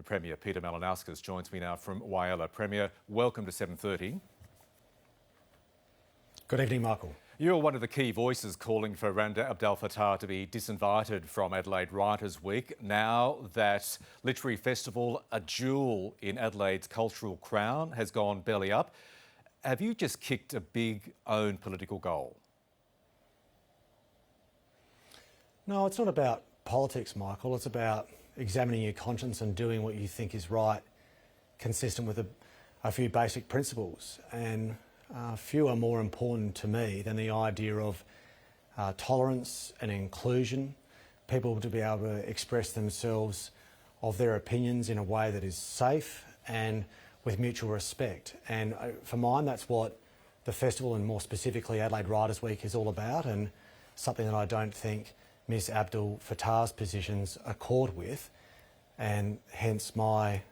The Premier, Peter Malinauskas, joins me now from Whyalla. Premier, welcome to 7:30. Good evening, Michael. You're one of the key voices calling for Randa Abdel-Fattah to be disinvited from Adelaide Writers Week now that Literary Festival, a jewel in Adelaide's cultural crown, has gone belly up. Have you just kicked a big own political goal? No, it's not about politics, Michael. It's about examining your conscience and doing what you think is right, consistent with a few basic principles. And few are more important to me than the idea of tolerance and inclusion, people to be able to express themselves of their opinions in a way that is safe and with mutual respect. And for mine, that's what the festival, and more specifically Adelaide Writers Week, is all about, and something that I don't think Ms Abdel-Fattah's positions accord with, and hence my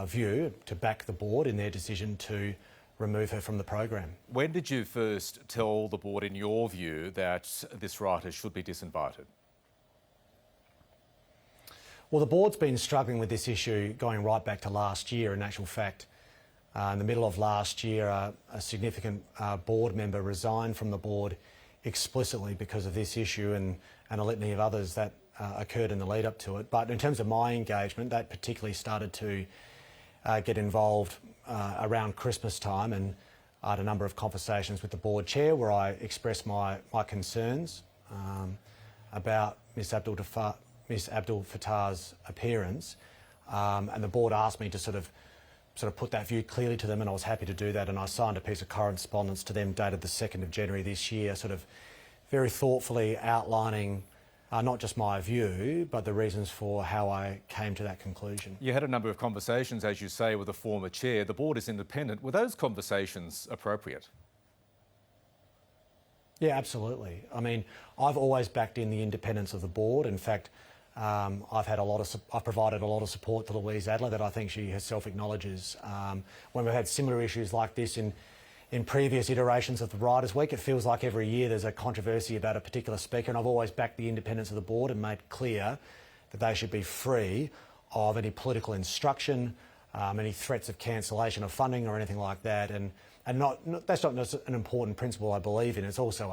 view to back the board in their decision to remove her from the program. When did you first tell the board, in your view, that this writer should be disinvited? Well, the board's been struggling with this issue going right back to last year. In actual fact, in the middle of last year, a significant board member resigned from the board explicitly because of this issue, and a litany of others that occurred in the lead up to it. But in terms of my engagement, that particularly started to get involved around Christmas time, and I had a number of conversations with the board chair where I expressed my concerns about Ms Abdel-Fattah's appearance, and the board asked me to sort of put that view clearly to them, and I was happy to do that, and I signed a piece of correspondence to them dated the 2nd of January this year, sort of very thoughtfully outlining not just my view, but the reasons for how I came to that conclusion. You had a number of conversations, as you say, with the former chair. The board is independent. Were those conversations appropriate? Yeah, absolutely. I mean, I've always backed in the independence of the board. In fact, I've provided a lot of support to Louise Adler that I think she herself acknowledges. When we've had similar issues like this in previous iterations of the Writers' Week, it feels like every year there's a controversy about a particular speaker, and I've always backed the independence of the board and made clear that they should be free of any political instruction, any threats of cancellation of funding or anything like that. And that's not just an important principle I believe in. It's also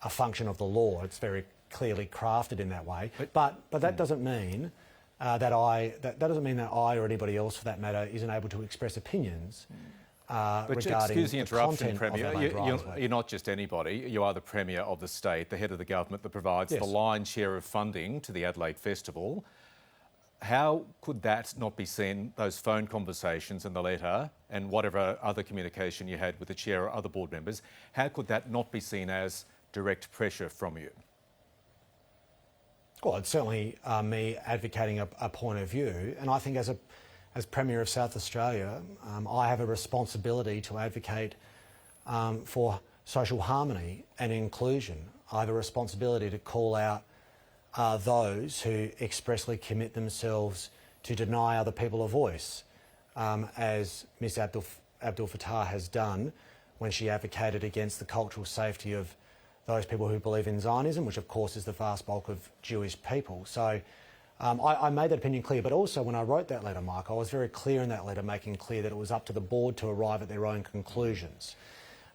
a function of the law. It's very clearly crafted in that way. But that doesn't mean that doesn't mean that I or anybody else, for that matter, isn't able to express opinions. But excuse the interruption, Premier. You're not just anybody. You are the Premier of the state, the head of the government that provides the lion's share of funding to the Adelaide Festival. How could that not be seen, those phone conversations and the letter and whatever other communication you had with the chair or other board members, how could that not be seen as direct pressure from you? Well, it's certainly me advocating a point of view, and I think as Premier of South Australia, I have a responsibility to advocate for social harmony and inclusion. I have a responsibility to call out those who expressly commit themselves to deny other people a voice, as Ms Abdel-Fattah has done when she advocated against the cultural safety of those people who believe in Zionism, which of course is the vast bulk of Jewish people. So I made that opinion clear, but also when I wrote that letter, Mark, I was very clear in that letter, making clear that it was up to the board to arrive at their own conclusions.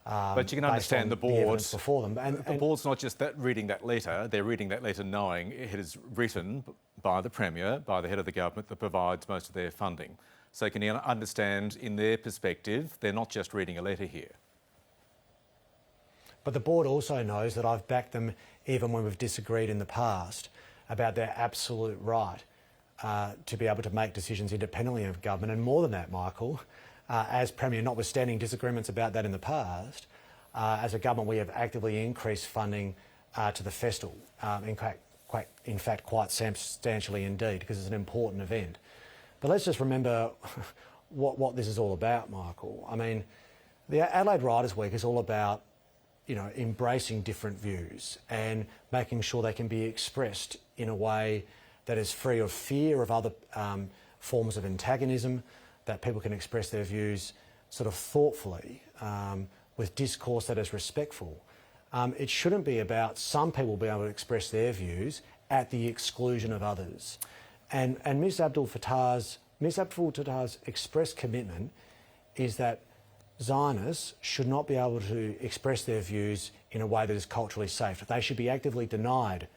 But you can understand the board before them. And the board's not just reading that letter, they're reading that letter knowing it is written by the Premier, by the head of the government that provides most of their funding. So can you understand, in their perspective, they're not just reading a letter here? But the board also knows that I've backed them even when we've disagreed in the past about their absolute right to be able to make decisions independently of government. And more than that, Michael, as Premier, notwithstanding disagreements about that in the past, as a government we have actively increased funding to the festival, in fact quite substantially indeed, because it's an important event. But let's just remember what this is all about, Michael. I mean, the Adelaide Writers' Week is all about embracing different views and making sure they can be expressed in a way that is free of fear of other forms of antagonism, that people can express their views sort of thoughtfully, with discourse that is respectful. It shouldn't be about some people being able to express their views at the exclusion of others. And Ms Abdel-Fattah's Ms Abdel-Fattah's express commitment is that Zionists should not be able to express their views in a way that is culturally safe. They should be actively denied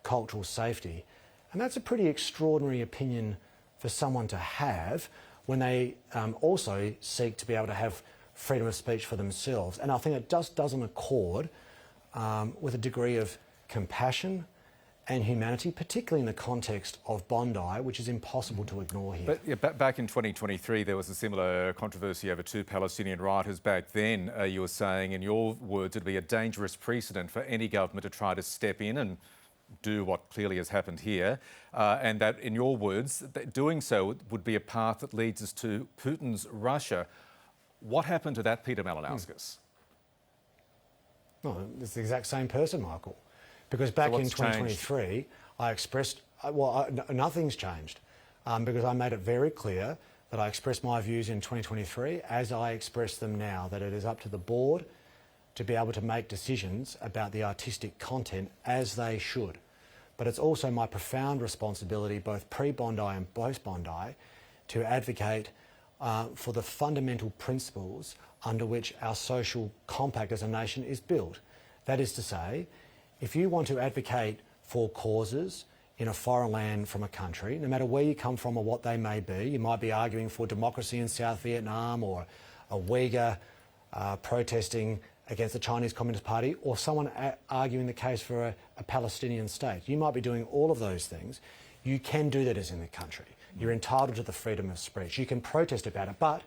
cultural safety. And that's a pretty extraordinary opinion for someone to have when they also seek to be able to have freedom of speech for themselves. And I think it just doesn't accord with a degree of compassion and humanity, particularly in the context of Bondi, which is impossible to ignore here. But yeah, back in 2023, there was a similar controversy over two Palestinian writers. Back then, you were saying, in your words, it'd be a dangerous precedent for any government to try to step in and do what clearly has happened here, and that, in your words, that doing so would be a path that leads us to Putin's Russia. What happened to that, Peter Malinauskas? Well, it's the exact same person, Michael. Because back in 2023, changed? I expressed, nothing's changed, because I made it very clear that I expressed my views in 2023 as I express them now, that it is up to the board to be able to make decisions about the artistic content as they should. But it's also my profound responsibility, both pre-Bondi and post-Bondi, to advocate for the fundamental principles under which our social compact as a nation is built. That is to say, if you want to advocate for causes in a foreign land from a country, no matter where you come from or what they may be, you might be arguing for democracy in South Vietnam, or a Uyghur protesting against the Chinese Communist Party, or someone arguing the case for a Palestinian state. You might be doing all of those things. You can do that as in the country. You're entitled to the freedom of speech. You can protest about it, but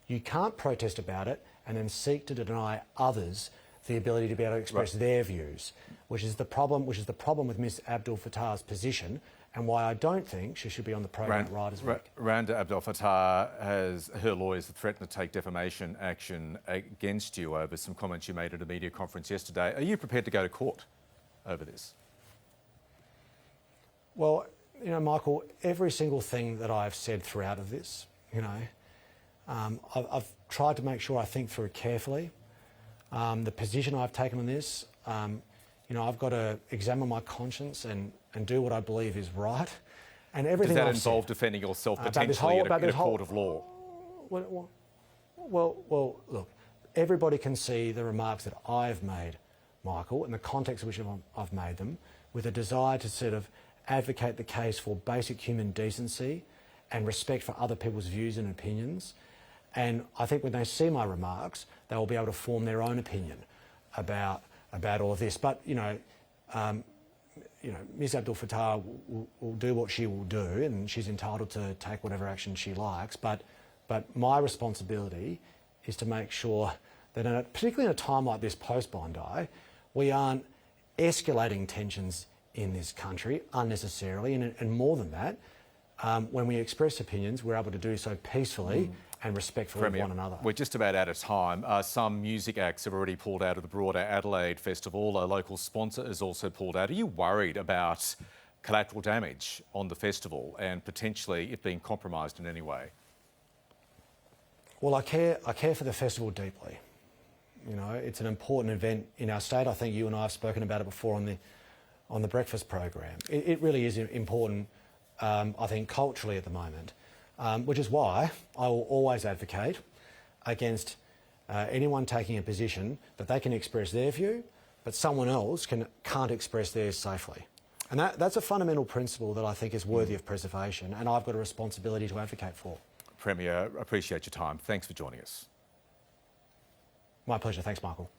you can't protest about it and then seek to deny others the ability to be able to express their views, which is the problem with Ms Abdel-Fattah's position, and why I don't think she should be on the program at Writers' Week. Randa Abdel-Fattah her lawyers have threatened to take defamation action against you over some comments you made at a media conference yesterday. Are you prepared to go to court over this? Well, you know, Michael, every single thing that I've said throughout of this, you know, I've tried to make sure I think through carefully. The position I've taken on this, you know, I've got to examine my conscience and do what I believe is right. And everything Does that involve defending yourself potentially in a court of law? Well, look, everybody can see the remarks that I've made, Michael, in the context in which I've made them, with a desire to sort of advocate the case for basic human decency and respect for other people's views and opinions. And I think when they see my remarks, they will be able to form their own opinion about all of this. But, you know, Ms Abdel-Fattah will do what she will do, and she's entitled to take whatever action she likes. But my responsibility is to make sure that, particularly in a time like this post-Bondi, we aren't escalating tensions in this country unnecessarily. And more than that, when we express opinions, we're able to do so peacefully and respectful of one another. We're just about out of time. Some music acts have already pulled out of the broader Adelaide Festival. A local sponsor has also pulled out. Are you worried about collateral damage on the festival and potentially it being compromised in any way? Well, I care for the festival deeply. You know, it's an important event in our state. I think you and I have spoken about it before on the breakfast program. It really is important, I think, culturally at the moment. Which is why I will always advocate against anyone taking a position that they can express their view, but someone else can't express theirs safely. And that's a fundamental principle that I think is worthy of preservation, and I've got a responsibility to advocate for. Premier, appreciate your time. Thanks for joining us. My pleasure. Thanks, Michael.